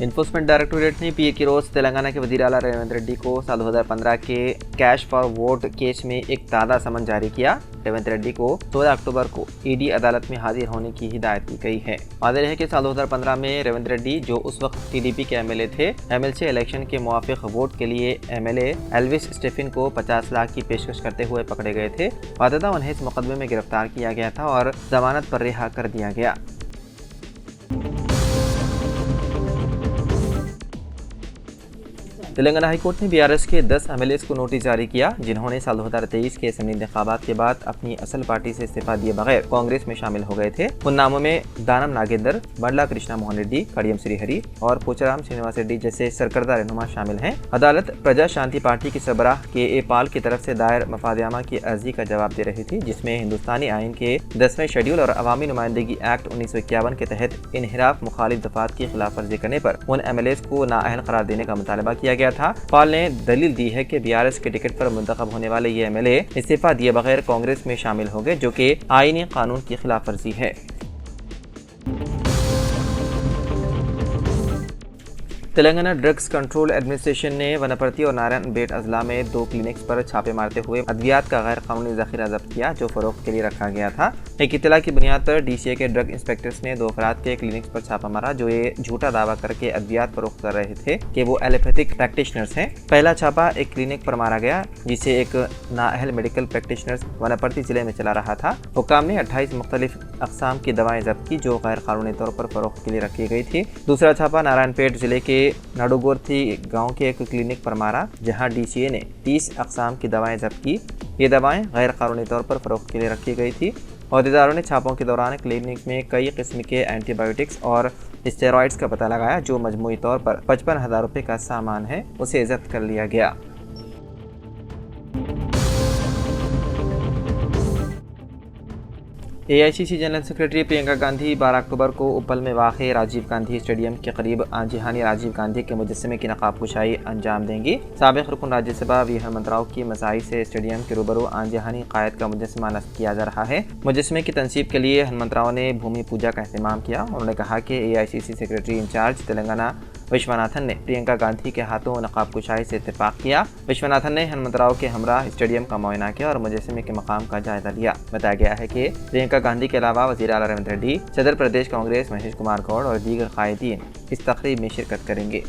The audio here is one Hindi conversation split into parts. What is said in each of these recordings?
इन्फोर्समेंट डायरेक्टोरेट ने पीए के रोज तेलंगाना के वजीर आला रेवंत रेड्डी को साल 2015 के कैश फॉर वोट केस में एक ताज़ा समन जारी किया। रेवंत रेड्डी को 16 अक्टूबर को ईडी अदालत में हाजिर होने की हिदायत दी गई है। वाज़ेह है कि साल 2015 में रेवंत रेड्डी, जो उस वक्त टीडीपी के एमएलए थे, एमएलसी इलेक्शन के मुवाफिक वोट के लिए एमएलए एल्विस स्टीफन को 50 लाख की पेशकश करते हुए पकड़े गए थे। वाददा उन्हें इस मुकदमे में गिरफ्तार किया गया था और जमानत पर रिहा कर दिया गया। तेलंगाना हाईकोर्ट ने बीआरएस के 10 एमएलएस को नोटिस जारी किया, जिन्होंने साल 2023 के असेंबली इंतखाबात के बाद अपनी असल पार्टी से इस्तीफा दिए बगैर कांग्रेस में शामिल हो गए थे। उन नामों में दानम नागेंद्र, बंडला कृष्णा मोहन रेड्डी, कड़ियम श्रीहरि और पोचाराम श्रीनिवास रेड्डी जैसे सरकर्दा रहनुमा शामिल हैं। अदालत प्रजा शांति पार्टी के सरबराह के पाल की तरफ से दायर मफादनामा की अर्जी का जवाब दे रही थी, जिसमें हिंदुस्तानी आइन के 10वें शेड्यूल और अवामी नुमाइंदगी एक्ट 1951 के तहत इनहिराफ मुखालिफ दफात की खिलाफ वर्जी करने पर उन एमएलएस को नाअहल करार देने का मुतालबा किया गया था। पाल ने दलील दी है कि बीआरएस के टिकट पर मुंतखब होने वाले ये एमएलए इस्तीफा दिए बगैर कांग्रेस में शामिल हो गए, जो कि आईनी कानून की खिलाफ वर्जी है। तेलंगाना ड्रग्स कंट्रोल एडमिनिस्ट्रेशन ने वनपर्ती और नारायणपेट अजला में 2 क्लिनिक्स पर छापे मारते हुए अद्वियात का गैर कानूनी जखीरा जब्त किया, जो फरोख्त के लिए रखा गया था। एक इत्तला की बुनियाद पर डीसीए के ड्रग इंस्पेक्टर्स ने 2 अफराद के क्लिनिक्स पर छापा मारा, जो ये झूठा दावा करके अद्वियात फरोख्त कर रहे थे कि वो एलोपैथिक प्रैक्टिशनर्स हैं। पहला छापा एक क्लिनिक पर मारा गया, जिसे एक नाअहल मेडिकल प्रैक्टिशनर्स वनपर्ती जिले में चला रहा था। हुक्काम ने 28 मुख्तलिफ अक़साम की दवाएं जब्त की, जो गैर कानूनी तौर पर फरोख्त के लिए रखी गई थी। दूसरा छापा नारायणपेट जिले के नाडुगोर्थी गांव के एक क्लिनिक पर मारा, जहां डीसीए ने 30 अक़साम की दवाएं जब्त की। ये दवाएं गैर कानूनी तौर पर फरोख्त के लिए रखी गई थी। अहदेदारों ने छापों के दौरान क्लिनिक में कई किस्म के एंटीबायोटिक्स और स्टेरॉइड्स का पता लगाया, जो मजमूई तौर पर 55,000 रुपये का सामान है, उसे जब्त कर लिया गया। AICC general secretary Priyanka Gandhi 12 अक्टूबर को उपल में वाक़े राजीव गांधी स्टेडियम के करीब आंजहानी राजीव गांधी के मुजस्समे की नकाब कुशाई अंजाम देंगी। साबिक़ रुकन राज्यसभा वी हनुमंत राव की मसाई से स्टेडियम के रूबरू आंजहानी कायद का मुजस्समा नस्ब किया जा रहा है। मुजस्समे की तनसीब के लिए हनुमंत राव ने भूमि पूजा का अहतमाम किया। उन्होंने कहा कि AICC secretary incharge Telangana Vishwanathan ने प्रियंका गांधी के हाथों नकाब कुशाई से इत्तेफाक किया। विश्वनाथन ने हनुमंत राव के हमरा स्टेडियम का मुआयना किया और मुजस्समे के मकाम का जायजा लिया। बताया गया है कि प्रियंका गांधी के अलावा वज़ीर आला रेवंत रेड्डी, सदर प्रदेश कांग्रेस महेश कुमार गौड़ और दीगर कायदीन इस तकरीब में शिरकत करेंगे।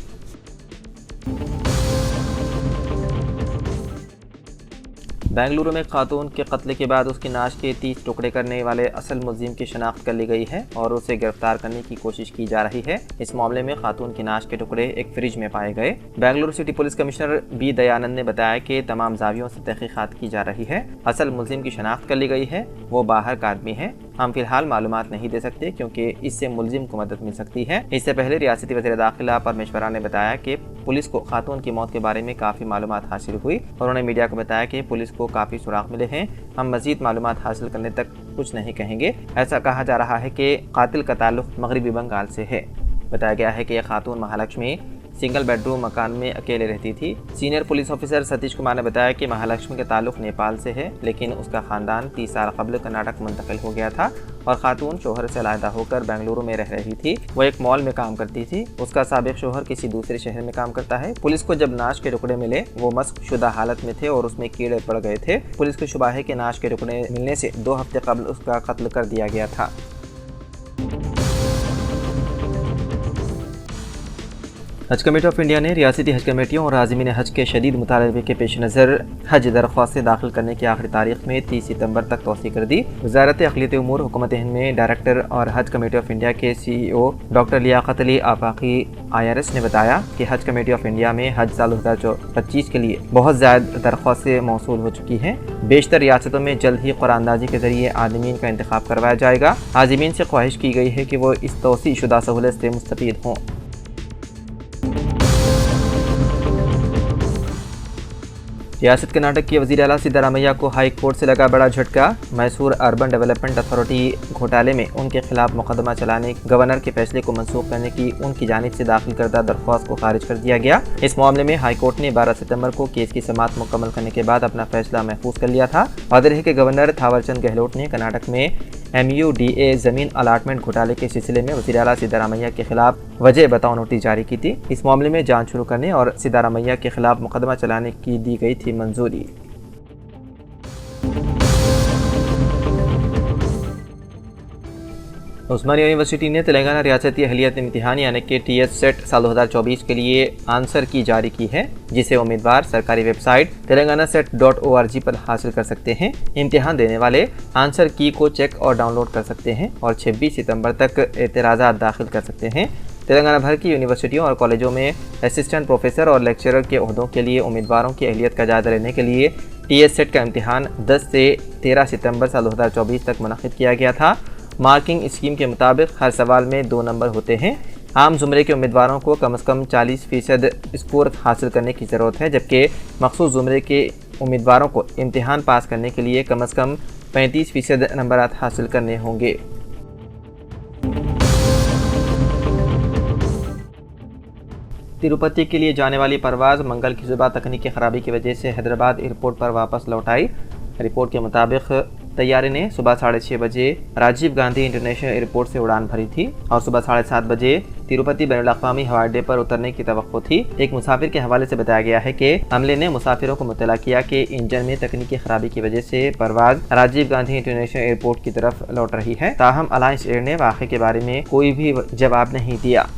बेंगलुरु में खातून के कत्ल के बाद उसकी नाश के 30 टुकड़े करने वाले असल मुलजिम की शनाख्त कर ली गई है और उसे गिरफ्तार करने की कोशिश की जा रही है। इस मामले में खातून की नाश के टुकड़े एक फ्रिज में पाए गए। Bengaluru city police commissioner B Dayanand ने बताया कि तमाम जावियों से तहकीकात की जा रही है। असल मुलजिम की शनाख्त कर ली गई है। वो बाहर का आदमी है। हम फिलहाल मालूमात नहीं दे सकते, क्योंकि इससे मुलजिम को मदद मिल सकती है। इससे पहले रियासती वज़ीर दाखिला परमेश्वरा ने बताया कि पुलिस को खातून की मौत के बारे में काफ़ी मालूमात हासिल हुई और उन्होंने मीडिया को बताया कि पुलिस को काफ़ी सुराग मिले हैं। हम मज़ीद मालूमात हासिल करने तक कुछ नहीं कहेंगे। ऐसा कहा जा रहा है कि कातिल का ताल्लुक़ मगरबी बंगाल से है। बताया गया है कि यह खातून महालक्ष्मी सिंगल बेडरूम मकान में अकेले रहती थी। Senior police officer Satish Kumar ने बताया कि महालक्ष्मी का ताल्लुक नेपाल से है, लेकिन उसका खानदान 30 साल कबल कर्नाटक मुंतकिल हो गया था और खातून शोहर से अलहदा होकर बेंगलुरु में रह रही थी। वो एक मॉल में काम करती थी। उसका साबिक शोहर किसी दूसरे शहर में काम करता है। पुलिस को जब नाश के टुकड़े मिले, वो मस्क शुदा हालत में थे और उसमें कीड़े पड़ गए थे। पुलिस को शुबा है कि नाश के टुकड़े मिलने से 2 हफ्ते कबल उसका कत्ल कर दिया गया था। हज कमेटी ऑफ इंडिया ने रियासती हज कमेटियों और आज़मीन हज के शदीद मुतालबे के पेश नज़र हज दरख्वास्तें दाखिल करने की आखिरी तारीख में 30 सितंबर तक तौसी कर दी। वज़ारत अक़लियती उमूर हुकूमत हिंद में डायरेक्टर और हज कमेटी ऑफ इंडिया के CEO doctor Liaquat Ali Afaqi IRS ने बताया कि हज कमेटी ऑफ इंडिया में हज साल 2025 के लिए बहुत ज़्यादा दरख्वास्तें मौसूल हो चुकी हैं। बेशतर रियासतों में जल्द ही क़ुरानंदाज़ी के ज़रिए आज़मीन का इंतखाब करवाया जाएगा। आज़मीन से ख्वाहिश की गई है कि वो इस तौसी शुदा सहूलत से मुस्तफ़ीद हों। रियासत कर्नाटक के वज़ीर आला सिद्धारमैया को हाई कोर्ट से लगा बड़ा झटका। मैसूर अर्बन डेवलपमेंट अथॉरिटी घोटाले में उनके खिलाफ मुकदमा चलाने गवर्नर के फैसले को मंसूख करने की उनकी जानिब से दाखिल करदा दरख्वास्त को खारिज कर दिया गया। इस मामले में हाई कोर्ट ने 12 सितंबर को केस की समाअत मुकम्मल करने के बाद अपना फैसला महफूज कर लिया था। वाज़ेह है कि गवर्नर थावरचंद गहलोत ने कर्नाटक में MUDA ज़मीन अलाटमेंट घोटाले के सिलसिले में वज़ीर आला सिद्धारमैया के खिलाफ वजह बताओ नोटिस जारी की थी। इस मामले में जांच शुरू करने और सिद्धारमैया के खिलाफ मुकदमा चलाने की दी गई थी मंजूरी। उस्मानिया यूनिवर्सिटी ने तेलंगाना रियासती अहलियत इम्तिहान यानी कि TS सेट साल 2024 के लिए आंसर की जारी की है, जिसे उम्मीदवार सरकारी वेबसाइट telanganaset.org पर हासिल कर सकते हैं। इम्तिहान देने वाले आंसर की को चेक और डाउनलोड कर सकते हैं और 26 सितंबर तक एतराज़ात दाखिल कर सकते हैं। तेलंगाना भर की यूनिवर्सिटियों और कॉलेजों में असिस्टेंट प्रोफेसर और लेक्चरर के ओहदों के लिए उम्मीदवारों की अहलियत का जायजा लेने के लिए TS सेट का इम्तिहान 10 से 13 सितंबर साल 2024 तक मुनक़िद किया गया था। मार्किंग स्कीम के मुताबिक हर सवाल में 2 नंबर होते हैं। आम ज़ुमरे के उम्मीदवारों को कम से कम 40% स्कोर हासिल करने की ज़रूरत है, जबकि मखसूस ज़ुमरे के उम्मीदवारों को इम्तिहान पास करने के लिए कम से कम 35% नंबरात हासिल करने होंगे। तिरुपति के लिए जाने वाली परवाज़ मंगल की सुबह तकनीकी खराबी की वजह से हैदराबाद एयरपोर्ट पर वापस लौट आई। रिपोर्ट के मुताबिक तैयारी ने सुबह 6:30 बजे राजीव गांधी इंटरनेशनल एयरपोर्ट से उड़ान भरी थी और सुबह 7:30 बजे तिरुपति बैनुल-अक़वामी हवाई अड्डे पर उतरने की तवक्को थी। एक मुसाफिर के हवाले से बताया गया है कि अमले ने मुसाफिरों को मुत्तला किया कि इंजन में तकनीकी खराबी की वजह से परवाज़ राजीव गांधी इंटरनेशनल एयरपोर्ट की तरफ लौट रही है। ताहम अलायंस एयर ने वाक़े के बारे में कोई भी जवाब नहीं दिया।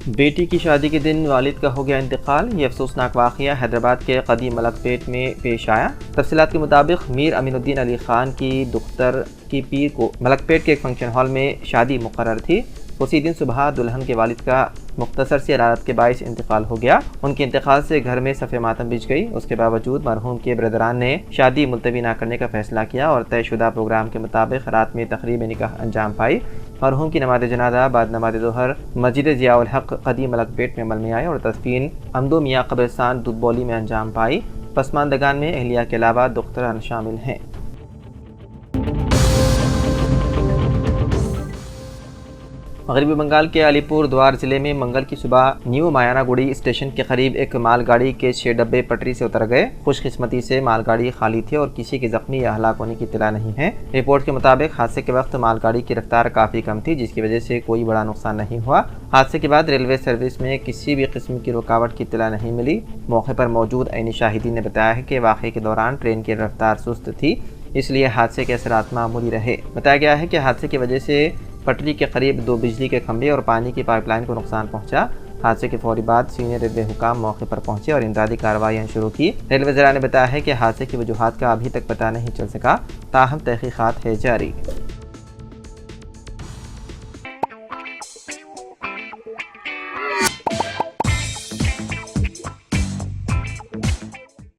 बेटी की शादी के दिन वालिद का हो गया इंतकाल। ये अफसोसनाक वाक़या हैदराबाद के कदीम मलकपेट में पेश आया। तफसीलात के मुताबिक मीर अमीनुद्दीन अली खान की दुख्तर की पीर को मलकपेट के एक फंक्शन हॉल में शादी मुकर्रर थी। उसी दिन सुबह दुल्हन के वालिद का मुख्तसर सी हरारत के बाइस इंतकाल हो गया। उनके इंतकाल से घर में सफ़े मातम बिछ गई। उसके बावजूद मरहूम के ब्रदरान ने शादी मुलतवी न करने का फैसला किया और तयशुदा प्रोग्राम के मुताबिक रात में तकरीब निकाह अंजाम पाई। मरहूम की नमाज जनाजा बाद नमाज दोहर मस्जिद ज़ियाउल हक़ कदीम मलकपेट में अमल में आई और तदफीन अमदो मियाँ कब्रिस्तान दुधबौली में अंजाम पाई। पसमानदगान में अहलिया के अलावा दुख्तरान शामिल हैं। मगरबी बंगाल के अलीपुर द्वार ज़िले में मंगल की सुबह न्यू मायानागुड़ी स्टेशन के करीब एक मालगाड़ी के 6 डब्बे पटरी से उतर गए। खुशकिस्मती से मालगाड़ी खाली थी और किसी के जख्मी या हलाक होने की इत्तला नहीं है। रिपोर्ट के मुताबिक हादसे के वक्त मालगाड़ी की रफ्तार काफ़ी कम थी, जिसकी वजह से कोई बड़ा नुकसान नहीं हुआ। हादसे के बाद रेलवे सर्विस में किसी भी किस्म की रुकावट की इत्तला नहीं मिली। मौके पर मौजूद ऐनी शाहिदीन ने बताया है कि वाक़े के दौरान ट्रेन की रफ्तार सुस्त थी, इसलिए हादसे के असरात मामूली रहे। बताया गया है कि हादसे की वजह से पटरी के करीब 2 बिजली के खंभे और पानी की पाइपलाइन को नुकसान पहुंचा। हादसे के फौरी बाद सीनियर रेलवे हुकाम मौके पर पहुंचे और इमदादी कार्रवाइयां शुरू की। रेलवे ज़रा ने बताया है कि हादसे की वजूहात का अभी तक पता नहीं चल सका, ताहम तहकीकात है जारी।